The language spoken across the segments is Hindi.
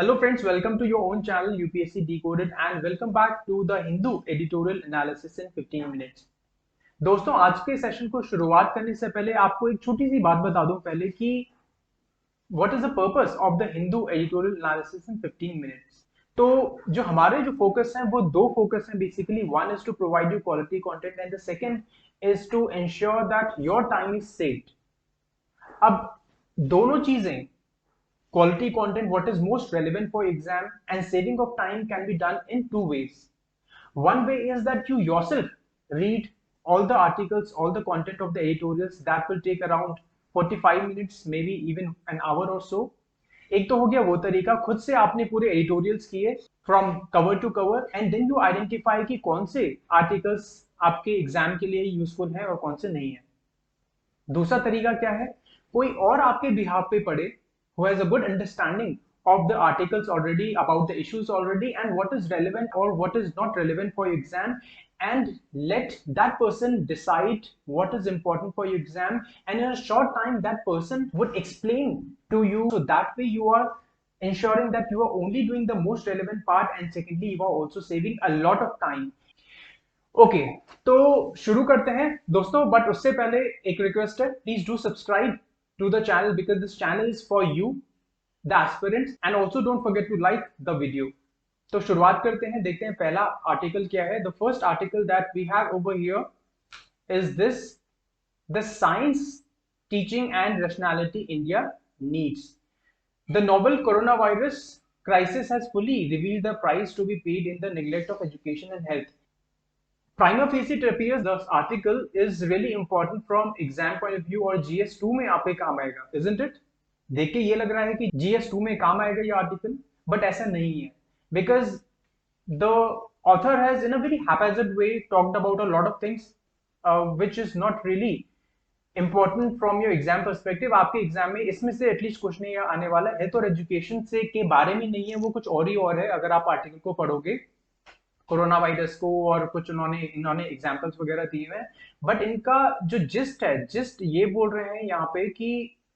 Hello friends, welcome to your own channel UPSC Decoded and welcome back to the Hindu editorial analysis in 15 minutes. दोस्तों आज के सेशन को शुरुआत करने से पहले आपको एक छोटी सी बात बता दूं पहले कि what is the purpose of the Hindu editorial analysis in 15 minutes. तो जो हमारे जो फोकस हैं वो दो फोकस हैं basically. One is to provide you quality content and the second is to ensure that your time is saved. अब दोनों चीजें, quality content, what is most relevant for exam, and saving of time can be done in two ways. One way is that you yourself read all the articles, all the content of the editorials. That will take around 45 minutes, maybe even an hour or so. एक तो हो गया वो तरीका, खुद से आपने पूरे एडिटोरियल्स किए from cover to cover and then you identify कि कौन से आर्टिकल्स आपके एग्जाम के लिए यूजफुल है और कौन से नहीं है. दूसरा तरीका क्या है, कोई और आपके बिहाफ पे पढ़े who has a good understanding of the articles already, about the issues already, and what is relevant or what is not relevant for your exam, and let that person decide what is important for your exam, and in a short time that person would explain to you, so that way you are ensuring that you are only doing the most relevant part, and secondly you are also saving a lot of time. Okay तो शुरू करते हैं दोस्तों, बट उससे पहले एक रिक्वेस्ट है, please do subscribe to the channel because this channel is for you the aspirants and also don't forget to like the video. तो शुरुआत करते हैं, देखते हैं पहला आर्टिकल क्या है. The first article that we have over here is this, the science teaching and rationality India needs. The novel corona virus crisis has fully revealed the price to be paid in the neglect of education and health. Prima facie it appears the article is really important from exam point of view और GS2 में आपके काम आएगा, isn't it? देख के ये लग रहा है कि GS2 में काम आएगा ये आर्टिकल, बट ऐसा नहीं है, because the author has in a very haphazard way talked about a lot of things which is not really important from your exam perspective. आपके एग्जाम में इसमें से एटलीस्ट कुछ नहीं आने वाला. हेल्थ और एजुकेशन से के बारे में नहीं है, वो कुछ और ही और है अगर आप आर्टिकल को पढ़ोगे, कोरोना वायरस को, और कुछ इन्होंने एग्जांपल्स वगैरह दिए हैं. बट इनका जो जिस्ट है, जिस्ट ये बोल रहे हैं यहाँ पे कि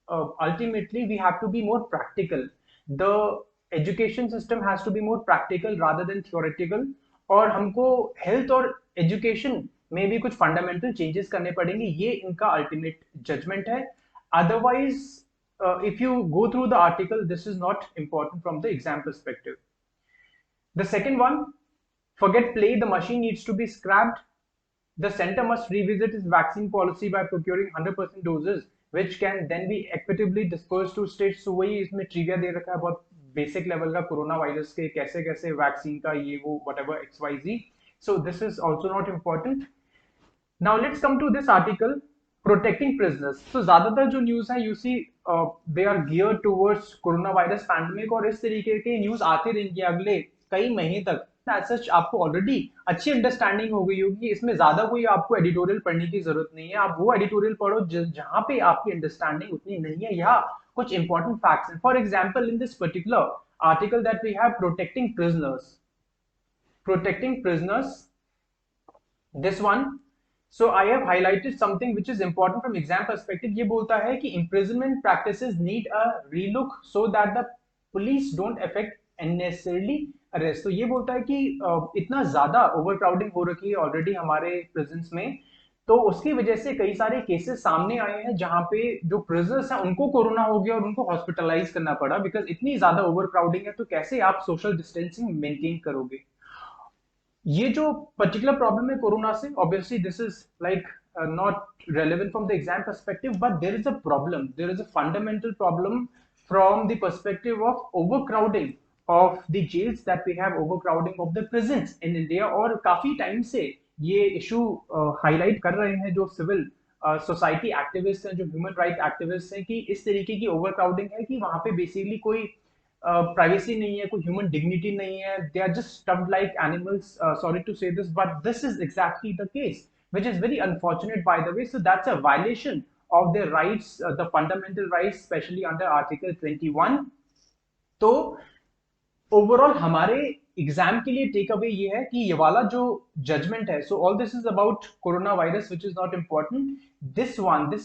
ultimately we have to be more practical. The education system has to be more practical rather than theoretical, और हमको हेल्थ और एजुकेशन में भी कुछ फंडामेंटल चेंजेस करने पड़ेंगे. ये इनका अल्टीमेट जजमेंट है. Otherwise if you go through the article, this is not important from the exam perspective. The second one, forget play, the machine needs to be scrapped. The center must revisit its vaccine policy by procuring 100% doses, which can then be equitably dispersed to states. So वही इसमें ट्रिविया दे रखा है बहुत बेसिक लेवल का, कोरोना वायरस के कैसे कैसे वैक्सीन का ये वो whatever XYZ. So this is also not important. Now let's come to this article, protecting prisoners. So ज्यादातर जो न्यूज है, you see they are geared towards corona virus pandemic, और इस तरीके के न्यूज आते रहेंगे अगले कई महीने तक. सच आपको ऑलरेडी अच्छी अंडरस्टैंडिंग हो गई होगी, इसमें ज्यादा कोई आपको एडिटोरियल पढ़ने की जरूरत नहीं है. आप वो एडिटोरियल पढ़ो जहां पे आपकी अंडरस्टैंडिंग उतनी नहीं है, या कुछ इंपॉर्टेंट फैक्ट्स हैं. For example in this particular article that we have, protecting prisoners, this one. So I have highlighted something which is important from exam perspective. ये बोलता है कि imprisonment practices need a relook so that the police don't affect unnecessarily arrest. तो ये बोलता है कि इतना ज्यादा overcrowding हो रखी है ऑलरेडी हमारे prisons में, तो उसकी वजह से कई सारे केसेस सामने आए हैं जहां पे जो प्रिजनर्स हैं उनको कोरोना हो गया और उनको हॉस्पिटलाइज करना पड़ा, बिकॉज इतनी ज्यादा ओवरक्राउडिंग है. तो कैसे आप सोशल डिस्टेंसिंग मेंटेन करोगे? ये जो पर्टिकुलर प्रॉब्लम है कोरोना से, obviously this is like not relevant from the exam perspective, but there is a problem, there is a fundamental problem from the perspective of overcrowding of the jails that we have, overcrowding of the prisons in India. और काफी टाइम से ये इशू हाईलाइट कर रहे हैं जो सिविल सोसाइटी एक्टिविस्ट हैं, जो ह्यूमन राइट एक्टिविस्ट हैं, कि इस तरीके की ओवरक्राउडिंग है कि वहां पे बेसिकली कोई प्राइवेसी नहीं है, कोई ह्यूमन डिग्निटी नहीं है. They are just stuffed like animals. Sorry to say this, but this is exactly the case, which is very unfortunate by the way. So that's a violation of their rights, the fundamental rights, especially under Article 21. तो ओवरऑल हमारे एग्जाम के लिए टेक अवे ये है कि ये वाला जो जजमेंट है, so all this is about corona virus which is not important. This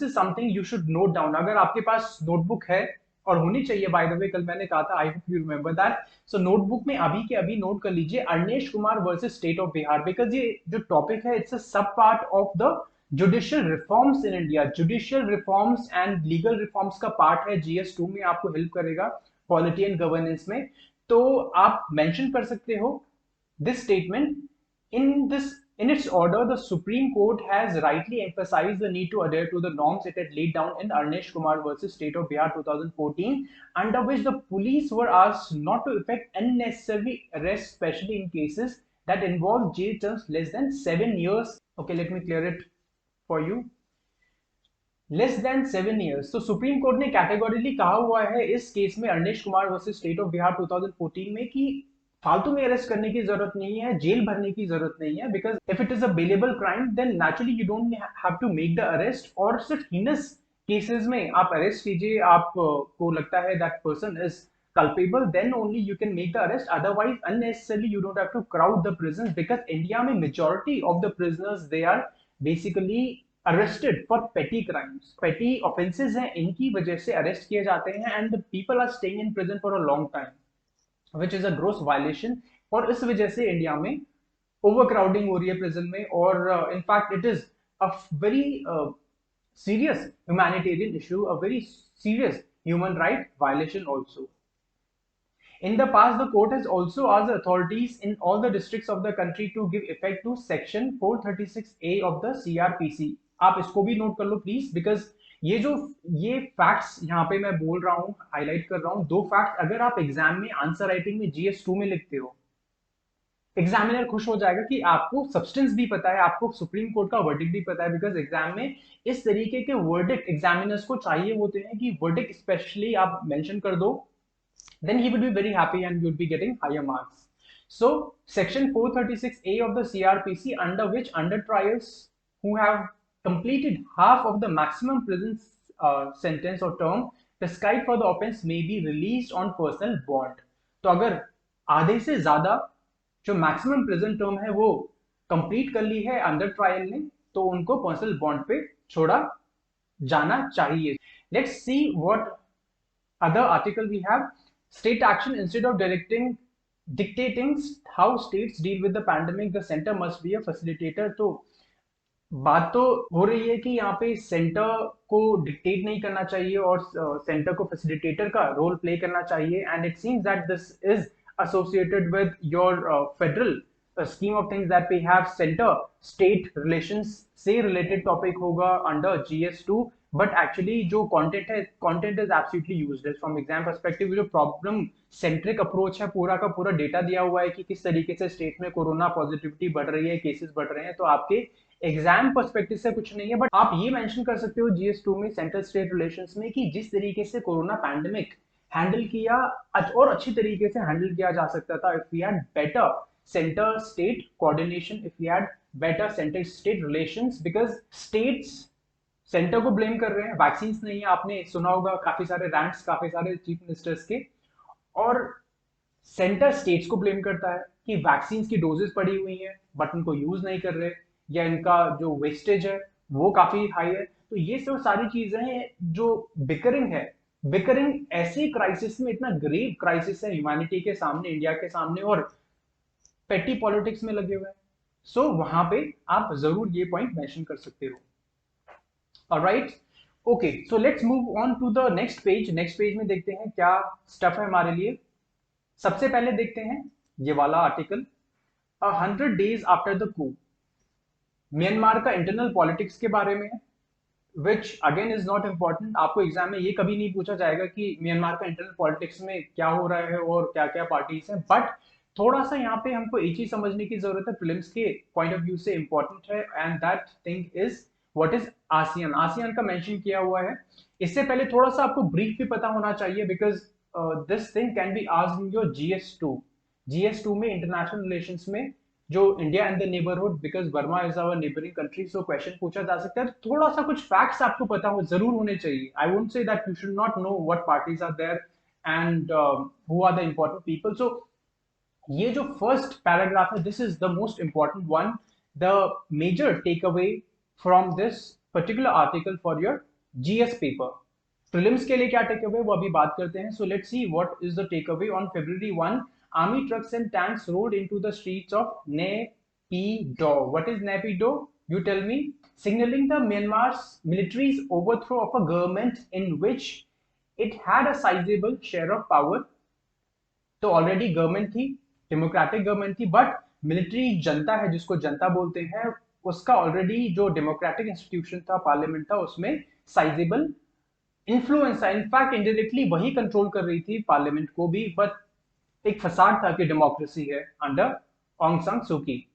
is something you should note down. अगर आपके पास नोटबुक है और होनी चाहिए, बाय द वे कल मैंने कहा था, I hope you remember that. So notebook में अभी के अभी नोट कर लीजिए, Arnesh Kumar versus state of Bihar, because ये जो टॉपिक है इट्स अ सब part of the judicial reforms in India. Judicial reforms and legal reforms का पार्ट है, GS2 में आपको हेल्प करेगा पॉलिटी एंड गवर्नेंस में। तो आप मेंशन कर सकते हो this statement in its order. The Supreme Court has rightly emphasized the need to adhere to the norms it had laid down in Arnesh Kumar versus State of Bihar 2014, under which the police were asked not to effect unnecessary arrests, especially in cases that involve jail terms less than 7 years. Okay, let me clear it for you. Less than 7 years। तो सुप्रीम कोर्ट ने कैटेगोरिकली कहा हुआ है इस केस में, Arnesh Kumar versus state of Bihar 2014 में, कि फालतू में अरेस्ट करने की जरूरत नहीं है, जेल भरने की जरूरत नहीं है, because if it is a bailable crime then naturally you don't have to make the arrest. और सिर्फ हीनस केसेस में आप अरेस्ट कीजिए, आप को लगता है that person is culpable, then only you can make the arrest. Otherwise unnecessarily you don't have to crowd the prisons, because India में majority of the prisoners they are basically arrested for petty crimes, petty offenses हैं, इनकी वजह से अरेस्ट किए जाते हैं, and the people are staying in prison for a long time, which is a gross violation। और इस वजह से इंडिया में ओवरक्राउडिंग हो रही है प्रिजन में, और in fact it is a very serious humanitarian issue, a very serious human right violation also। In the past, the court has also asked the authorities in all the districts of the country to give effect to Section 436A of the CRPC। आप इसको भी नोट कर लो प्लीज, बिकॉज ये फैक्ट्स यहाँ पे मैं बोल रहा हूँ, हाईलाइट कर रहा हूँ, दो फैक्ट अगर आप एग्जाम में आंसर राइटिंग में GS2 में लिखते हो, एग्जामिनर खुश हो जाएगा कि आपको सब्सटेंस भी पता है, आपको सुप्रीम कोर्ट का वर्डिक्ट भी पता है, बिकॉज एग्जाम में इस तरीके के वर्डिक्ट एग्जामिनर्स को चाहिए होते हैं कि वर्डिक्ट स्पेशली आप मेंशन कर दो, then he would be very happy and you would be getting higher marks। So section 436A of the CRPC, under which under trials who have completed half of the maximum prison sentence or term prescribed for the offense may be released on personal bond। तो अगर आधे से ज्यादा जो मैक्सिमम प्रिजन टर्म है वो कंप्लीट कर ली है अंडर ट्रायल ने, तो उनको पर्सनल बॉन्ड पे छोड़ा जाना चाहिए। Let's see what other article we have। State action instead of dictating how states deal with the pandemic, the center must be a facilitator। तो बात तो हो रही है कि यहाँ पे सेंटर को डिक्टेट नहीं करना चाहिए और सेंटर को फैसिलिटेटर का रोल प्ले करना चाहिए, and it seems that this is associated with your federal scheme of things that we have center state relations से related topic होगा under GS2, but actually जो content है, content is absolutely useless from exam perspective। जो problem centric approach है, पूरा का पूरा डेटा दिया हुआ है कि किस तरीके से स्टेट में कोरोना पॉजिटिविटी बढ़ रही है, केसेस बढ़ रहे हैं, तो आपके एग्जाम पर्सपेक्टिव से कुछ नहीं है, बट आप ये मेंशन कर सकते हो GS2 में सेंट्रल स्टेट रिलेशंस में कि जिस तरीके से कोरोना पैंडेमिक हैंडल किया और अच्छी तरीके से हैंडल किया जा सकता था if we had better centre state coordination, if we had better centre state relations, because states centre को ब्लेम कर रहे हैं, वैक्सीन नहीं है, आपने सुना होगा काफी सारे रैंक्स काफी सारे चीफ मिनिस्टर्स के, और सेंटर स्टेट्स को ब्लेम करता है कि वैक्सीन की डोजेस पड़ी हुई हैं बट उनको यूज नहीं कर रहे, या इनका जो वेस्टेज है वो काफी हाई है। तो ये सब सारी चीजें हैं जो बिकरिंग है, बिकरिंग ऐसे क्राइसिस में, इतना ग्रेव क्राइसिस है ह्यूमैनिटी के सामने, इंडिया के सामने, और पेटी पॉलिटिक्स में लगे हुए हैं। सो वहां पे आप जरूर ये पॉइंट मेंशन कर सकते हो। Alright, okay, so let's move on to the next page. Next page में देखते हैं क्या स्टफ है हमारे लिए। सबसे पहले देखते हैं ये वाला article, 100 days after the coup, Myanmar का इंटरनल पॉलिटिक्स के बारे में है, which again is not important। आपको एग्जाम में ये कभी नहीं पूछा जाएगा कि म्यांमार का इंटरनल पॉलिटिक्स में क्या हो रहा है और क्या क्या पार्टीज हैं, बट थोड़ा सा यहाँ पे हमको एक चीज समझने की जरूरत है, प्रीलिम्स के पॉइंट ऑफ व्यू से इंपॉर्टेंट है, and that thing is what is ASEAN. ASEAN का मेंशन किया हुआ है। इससे पहले थोड़ा सा आपको ब्रीफ भी पता होना चाहिए, because this thing can be asked in your GS2। GS2 में इंटरनेशनल रिलेशंस में जो India and the neighbourhood, because Burma is our neighbouring country, so question पूछा जा सकता है। तो थोड़ा सा कुछ फैक्ट्स आपको पता हो जरूर होने चाहिए। I won't say that you should not know what parties are there and who are the important people. So ये जो फर्स्ट पैराग्राफ है, this is the most important one, the major take away from this particular article for your GS paper. Prelims के लिए क्या टेक अवे वो अभी बात करते हैं. So let's see what is the take on February 1, army trucks and tanks rode into the streets of Naypyidaw. What is Naypyidaw? You tell me. Signaling the Myanmar's military's overthrow of a government in which it had a sizable share of power. तो ऑलरेडी गवर्नमेंट थी, डेमोक्रेटिक गवर्नमेंट थी, बट मिलिट्री जनता है जिसको जनता बोलते हैं, उसका ऑलरेडी जो डेमोक्रेटिक इंस्टीट्यूशन था, पार्लियामेंट था, उसमें साइजेबल इन्फ्लुएंस था. इनफैक्ट इंडायरेक्टली वही कंट्रोल कर रही थी पार्लियामेंट को भी, बट एक फसाद था कि डेमोक्रेसी है under Aung San Suu Kyi.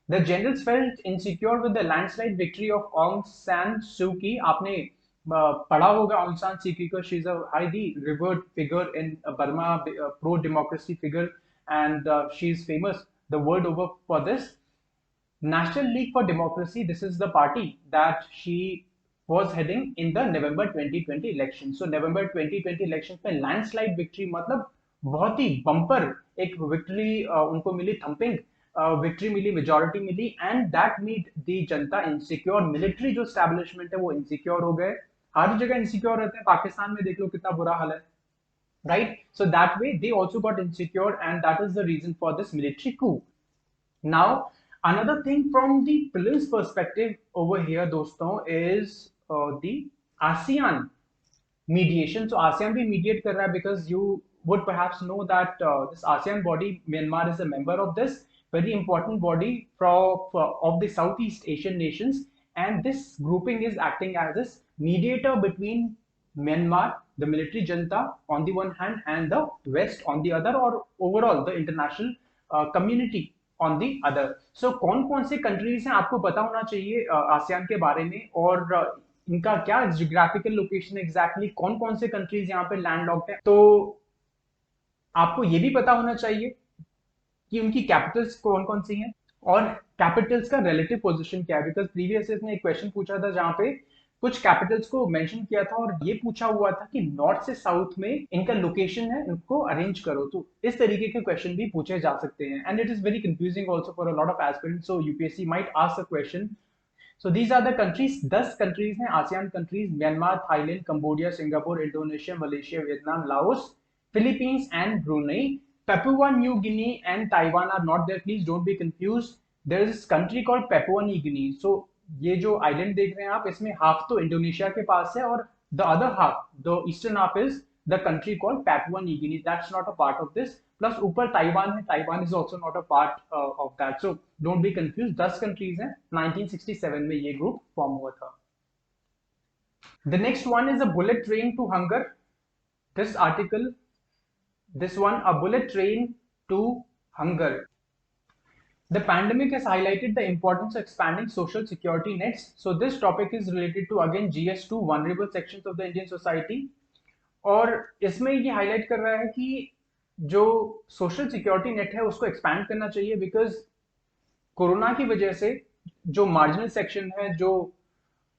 The generals felt insecure with the landslide victory of Aung San Suu Kyi. आपने पढ़ा होगा ऑंग सान सू की को. She is a highly revered figure in Burma, pro democracy figure, and she is famous the world over for this. National League for Democracy, this is the party that she was heading in the November 2020 election. So November 2020 election में landslide victory, मतलब बहुत ही बम्पर एक विक्ट्री उनको मिली, थम्पिंग विक्ट्री मिली, मेजोरिटी मिली, एंड दैट मेड दी जनता इनसिक्योर. मिलिट्री जो स्टैब्लिशमेंट है वो इनसिक्योर हो गए. हर जगह इनसिक्योर रहते हैं, पाकिस्तान में देख लो कितना बुरा हाल है, right? So that way they also got insecure, and that is the reason for this military coup. Now another thing from the prelims perspective over here दोस्तों is the ASEAN mediation. So ASEAN भी mediate कर रहा है, because you would perhaps know that this ASEAN body, Myanmar is a member of this very important body of the Southeast Asian nations, and this grouping is acting as this mediator between Myanmar, the military junta on the one hand, and the West on the other, or overall the international community on the other. So कौन कौन से कंट्रीज हैं आपको पता होना चाहिए आसियान के बारे में, और इनका क्या जियोग्राफिकल लोकेशन एग्जैक्टली, कौन कौन से कंट्रीज यहाँ पे लैंडलॉक्ड है. तो आपको ये भी पता होना चाहिए कि उनकी कैपिटल्स कौन कौन सी हैं, और कैपिटल्स का रिलेटिव पोजीशन क्या है. बिकॉज प्रीवियस में एक क्वेश्चन पूछा था जहाँ पे कुछ कैपिटल्स को मेंशन किया था, और ये पूछा हुआ था कि नॉर्थ से साउथ में इनका लोकेशन है, इनको अरेंज करो. तो इस तरीके के क्वेश्चन भी पूछे जा सकते हैं, and it is very confusing also for a lot of aspirants. So UPSC might ask a question. So these are the countries. 10 countries हैं ASEAN countries: Myanmar, Thailand, Cambodia, Singapore, Indonesia, Malaysia, Vietnam, Laos, Philippines and Brunei. Papua New Guinea and Taiwan are not there. Please don't be confused. There is this country called Papua New Guinea. So ये जो आइलैंड देख रहे हैं आप, इसमें हाफ तो इंडोनेशिया के पास है, और the other half, the eastern half, is the country called Papua New Guinea. That's not a part of this. Plus ऊपर ताइवान है, Taiwan is also not a part of that. So don't be confuse. 10 countries हैं. 1967 में ये ग्रुप फॉर्म हुआ था. The next one is a bullet train to hunger. This article, this one, a bullet train to hunger. The pandemic has highlighted the importance of expanding social security nets. So this topic is related to again GS2, vulnerable sections of the Indian society. और इसमें ये हाईलाइट कर रहा है कि जो सोशल सिक्योरिटी नेट है उसको एक्सपैंड करना चाहिए, बिकॉज कोरोना की वजह से जो मार्जिनल सेक्शन है, जो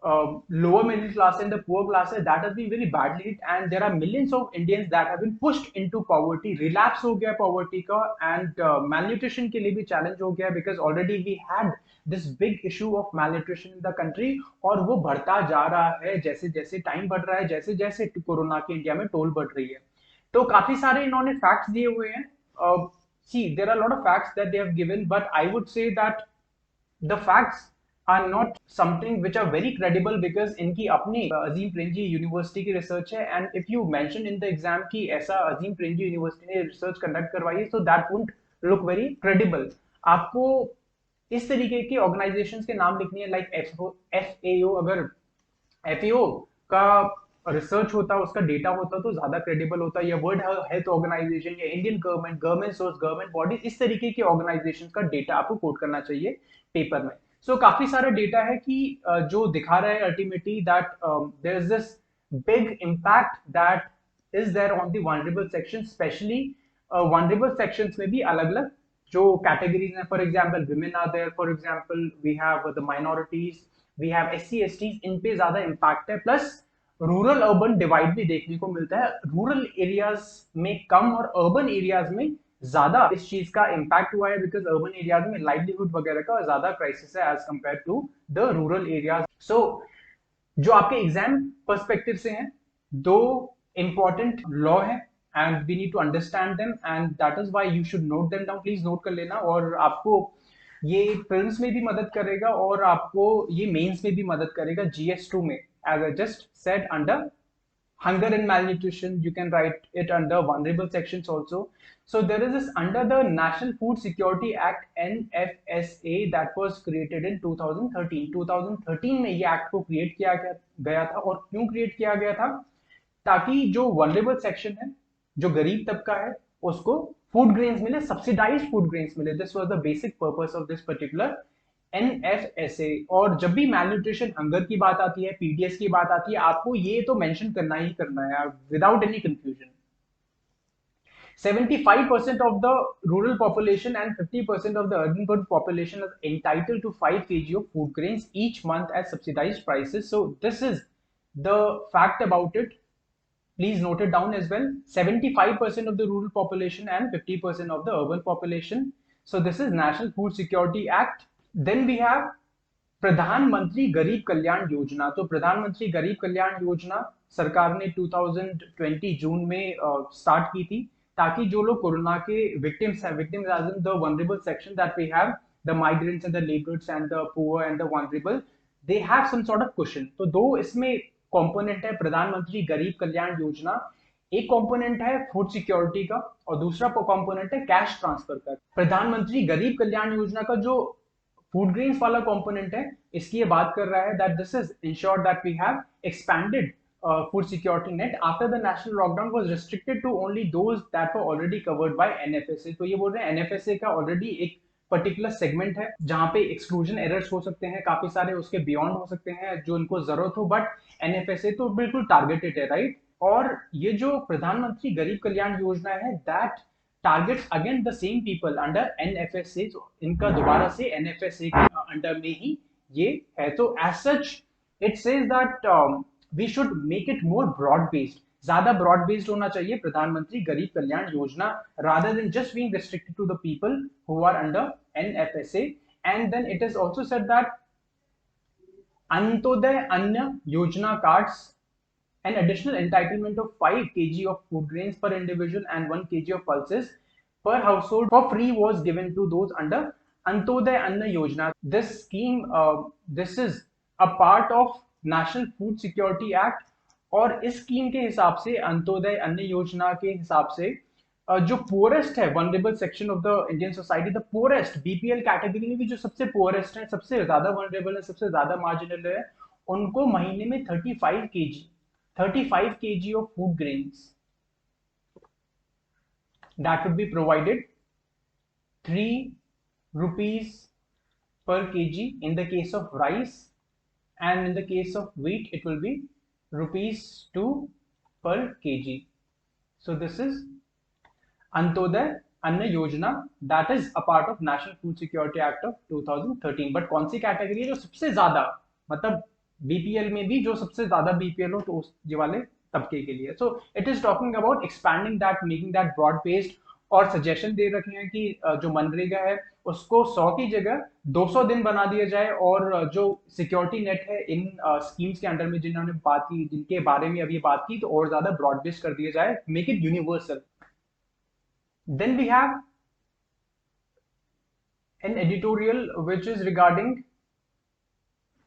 lower middle class and the poor class, that has been very badly hit, and there are millions of Indians that have been pushed into poverty. Relapse हो गया poverty का, and malnutrition के लिए भी challenge हो गया, because already we had this big issue of malnutrition in the country, और वो बढ़ता जा रहा है जैसे जैसे टाइम बढ़ रहा है, जैसे जैसे कोरोना की इंडिया में टोल बढ़ रही है. तो काफी सारे इन्होंने फैक्ट्स दिए हुए हैं. See, there are a lot of facts that they have given, but I would say that the facts are not something which are very credible, because इनकी अपनी अजीम प्रेमजी यूनिवर्सिटी की रिसर्च है, and if you mention in the exam कि ऐसा अजीम प्रेमजी यूनिवर्सिटी ने रिसर्च कंडक्ट करवाई है, so that wouldn't look very credible. आपको इस तरीके के ऑर्गेनाइजेशंस के नाम लिखनी है, लाइक FAO. अगर FAO का रिसर्च होता, उसका डेटा होता, तो ज्यादा क्रेडिबल होता, या वर्ल्ड हेल्थ ऑर्गेनाइजेशन, या Indian government source, government bodies, इस तरीके के ऑर्गेनाइजेशन का डेटा आपको कोट करना चाहिए पेपर में. सो काफी सारा डेटा है कि जो दिखा रहा है ultimately that there is this big impact that is there on the vulnerable section. Specially vulnerable sections में भी अलग अलग जो कैटेगरीज हैं. For example women are there, for example we have the minorities, we have SC STs. इन पे ज्यादा इम्पैक्ट है. प्लस रूरल अर्बन डिवाइड भी देखने को मिलता है. रूरल एरियाज में कम और अर्बन एरियाज में ज्यादा इस चीज का इम्पैक्ट हुआ है, बिकॉज अर्बन एरियाज में लाइवलीहुड वगैरह का ज्यादा क्राइसिस है as compare to the rural areas. So जो आपके एग्जाम पर्सपेक्टिव से हैं, दो important law है and we need to understand them and that is why you should note them down. Please note कर लेना, और आपको ये फिल्म्स में भी मदद करेगा और आपको ये मेंस में भी मदद करेगा GS2 में. As I just said, under hunger and malnutrition, you can write it under vulnerable sections also. So there is this under the National Food Security Act NFSA that was created in 2013. 2013 में ये एक्ट को क्रिएट किया गया था. और क्यों क्रिएट किया गया था? ताकि जो वनरेबल सेक्शन है, जो गरीब तबका है, उसको फूड ग्रेन्स मिले, सब्सिडाइज्ड फूड ग्रेन्स मिले. This was the basic purpose of this particular NFSA. और जब भी मैलन्यूट्रिशन, हंगर की बात आती है, PDS की बात आती है, आपको ये तो मेंशन करना ही करना है without any confusion. 75% of the rural population and 50% of the urban population is entitled to 5 kg of food grains each month at subsidized prices. So this is the fact about it. Please note it down as well. 75% of the rural population and 50% of the urban population. So this is National Food Security Act. Then we have प्रधानमंत्री गरीब कल्याण योजना. तो प्रधानमंत्री गरीब कल्याण योजना सरकार ने 2020 जून में स्टार्ट की थी, ताकि जो लोग कोरोना के विक्टिम्स हैं, victims as in the vulnerable section that we have, the migrants and the labours and the poor and the vulnerable, they have some sort of cushion. तो दो इसमें कंपोनेंट है प्रधानमंत्री गरीब कल्याण योजना. एक कंपोनेंट है फूड सिक्योरिटी का और दूसरा कंपोनेंट है कैश ट्रांसफर का. प्रधानमंत्री गरीब कल्याण योजना का जो फूड ग्रेन्स वाला कंपोनेंट है, इसकी ये बात कर रहा है that this is insured that we have expanded food security net after the national lockdown was restricted to only those that were already covered by NFSA. तो ये बोल रहे हैं NFSA का ऑलरेडी एक पर्टिकुलर सेगमेंट है जहां पे एक्सक्लूजन एरर्स हो सकते हैं, काफी सारे उसके बियॉन्ड हो सकते हैं जो इनको जरूरत हो, बट NFSA तो बिल्कुल टारगेटेड है, राइट. और ये जो प्रधानमंत्री गरीब कल्याण योजना है, that targets again the same people under NFSA. इनका दोबारा से NFSA के अंडर में ही ये है. तो as such it says that we should make it more broad based. ज्यादा broad based होना चाहिए प्रधानमंत्री गरीब Kalyan Yojana, rather than just being restricted to the people who are under NFSA. And then it is also said that Antyodaya Anna Yojana cards an additional entitlement of 5 kg of food grains per individual and 1 kg of pulses per household for free was given to those under Antyodaya Anna Yojana. This scheme, this is a part of national food security act. और इस स्कीम के हिसाब से, अंत्योदय अन्न योजना के हिसाब से, जो पुअरेस्ट है vulnerable section of the Indian society, the poorest BPL category में भी जो सबसे पुअरेस्ट है, सबसे ज्यादा वनरेबल है, सबसे ज्यादा मार्जिनल है, उनको महीने में 35 kg of food grains that would be provided, 3 rupees per kg in the case of rice, and in the case of wheat it will be ₹2 per kg. So this is Antyodaya Anna Yojana, that is a part of National Food Security Act of 2013. But कौन सी कैटेगरी है जो सबसे ज्यादा, मतलब BPL में भी जो सबसे ज्यादा BPL हो, तो उस ये वाले तबके के लिए. So it is talking about expanding that, making that broad based. और सजेशन दे रखे हैं कि जो मनरेगा है उसको 100 की जगह 200 दिन बना दिया जाए, और जो सिक्योरिटी नेट है इन स्कीम्स के अंडर में जिन्होंने बात की, जिनके बारे में अभी बात की, तो और ज्यादा ब्रॉड बेस्ड कर दिया जाए, make it universal. Then we have an editorial which is regarding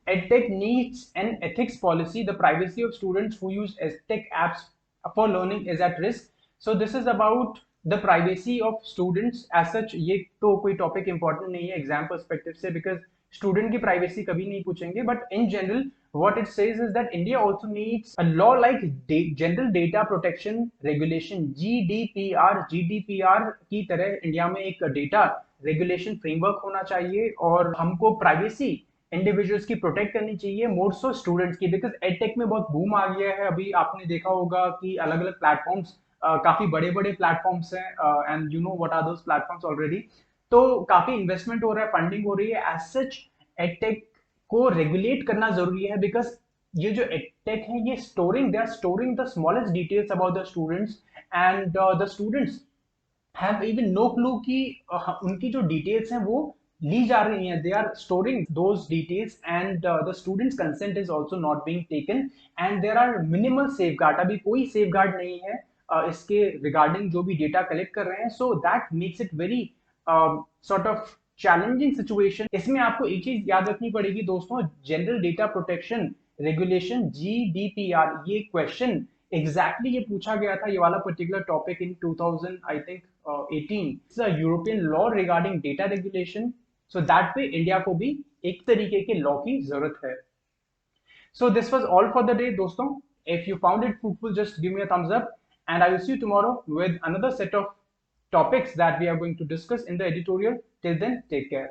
EdTech needs an ethics policy. The privacy of students who use EdTech apps for learning is at risk. So this is about the privacy of students as such. ये तो कोई टॉपिक इंपॉर्टेंट नहीं है एग्जाम पर्सपेक्टिव से, बिकॉज स्टूडेंट की प्राइवेसी कभी नहीं पूछेंगे, but in general what it says is that India also needs a law like General Data Protection Regulation GDPR की तरह इंडिया में एक डेटा रेगुलेशन फ्रेमवर्क होना चाहिए, और हमको प्राइवेसी इंडिविजुअल्स की प्रोटेक्ट करनी चाहिए, मोर सो स्टूडेंट्स की, बिकॉज एडटेक में बहुत बूम आ गया है. अभी आपने देखा होगा कि अलग अलग प्लेटफॉर्म्स, काफी बड़े बड़े प्लेटफॉर्म्स हैं, and you know what are those platforms already. तो काफी इन्वेस्टमेंट हो रहा है, फंडिंग हो रही है. एज सच एडटेक को रेगुलेट करना जरूरी है, बिकॉज ये जो एडटेक है ये they are storing the smallest details about the students, and the students have even no clue कि उनकी जो डिटेल्स हैं वो ली जा रही हैं, they are storing those details and the students consent is also not being taken and there are minimal safeguard, अभी कोई सेफगार्ड नहीं है इसके रिगार्डिंग जो भी डेटा कलेक्ट कर रहे हैं. So that makes it very sort of challenging situation. इसमें आपको एक चीज याद रखनी पड़ेगी दोस्तों, general data protection regulation GDPR, ये क्वेश्चन एग्जैक्टली ये पूछा गया था, ये वाला particular topic in 2000 I think 18. It's a European law regarding data regulation. So that way India को भी एक तरीके के लॉ की जरूरत है. So this was all for the day, दोस्तों. If you found it fruitful, just give me a thumbs up, and I will see you tomorrow with another set of topics that we are going to discuss in the editorial. Till then, take care.